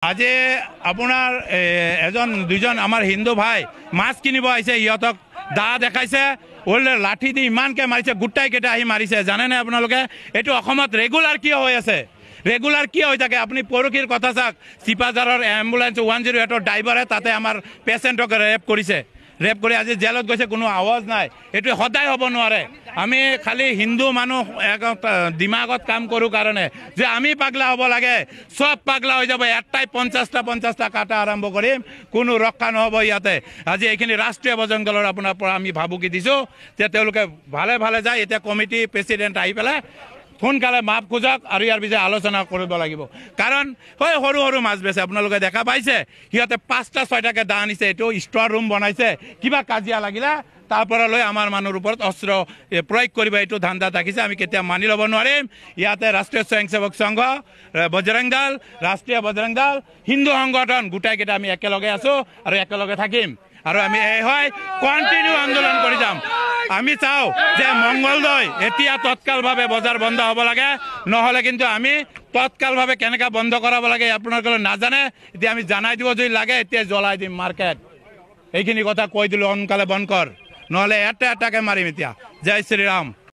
আজি আপোনাৰ এজন দুজন আমাৰ হিন্দু ভাই মাছ কিনিব আহিছে, ইহঁতক দা দেখাইছে, ওলে লাঠি দি ইমানকে মাৰিছে, গোটাইকেইটা আহি মাৰিছে। জানেনে আপোনালোকে এইটো অসমত ৰেগুলাৰ কিয় হৈ আছে? ৰেগুলাৰ কিয় হৈ থাকে? আপুনি পৰহিৰ কথা চাওক, চিপাঝাৰৰ এম্বুলেঞ্চ 108ৰ ড্ৰাইভাৰে তাতে আমাৰ পেচেণ্টক ৰেপ কৰিছে, ৰেপ কৰি আজি জেলত গৈছে, কোনো আৱাজ নাই। এইটো সদায় হ'ব নোৱাৰে। আমি খালি হিন্দু মানুহ দিমাগত কাম কৰোঁ কাৰণে যে আমি পাগলা হ'ব লাগে, চব পাগলা হৈ যাব। এটাই 50টা কাটা আৰম্ভ কৰিম, কোনো ৰক্ষা নহ'ব ইয়াতে। আজি এইখিনি ৰাষ্ট্ৰীয় বজৰংগলৰ আপোনাৰ পৰা আমি ভাবুকি দিছোঁ যে তেওঁলোকে ভালে ভালে যায়। এতিয়া কমিটি প্ৰেচিডেণ্ট আহি পেলাই সোনকালে মাপ খোজক আৰু ইয়াৰ বিষয়ে আলোচনা কৰিব লাগিব। কাৰণ হয় সৰু সৰু মাছ বেচে, আপোনালোকে দেখা পাইছে, সিহঁতে 5টা 6টাকৈ দা আনিছে, এইটো ষ্ট'ৰ ৰুম বনাইছে। কিবা কাজিয়া লাগিলে তাৰ পৰা লৈ আমাৰ মানুহৰ ওপৰত অস্ত্ৰ প্ৰয়োগ কৰিব, এইটো ধান্দা থাকিছে। আমি কেতিয়া মানি ল'ব নোৱাৰিম। ইয়াতে ৰাষ্ট্ৰীয় স্বয়ংসেৱক সংঘ, বজৰং দল, ৰাষ্ট্ৰীয় বজৰং দল, হিন্দু সংগঠন গোটাইকেইটা আমি একেলগে আছোঁ আৰু একেলগে থাকিম। আৰু আমি এই হয় কণ্টিনিউ আন্দোলন কৰি যাম। আমি চাওঁ যে মংগলদৈ এতিয়া তৎকালভাৱে বজাৰ বন্ধ হ'ব লাগে, নহ'লে কিন্তু আমি তৎকালভাৱে কেনেকৈ বন্ধ কৰাব লাগে আপোনালোকে নাজানে। এতিয়া আমি জানাই দিব, যদি লাগে এতিয়া জ্বলাই দিম মাৰ্কেট। এইখিনি কথা কৈ দিলোঁ, সোনকালে বন্ধ কৰ, নহ'লে এটাকে মাৰিম। এতিয়া জয় শ্ৰীৰাম।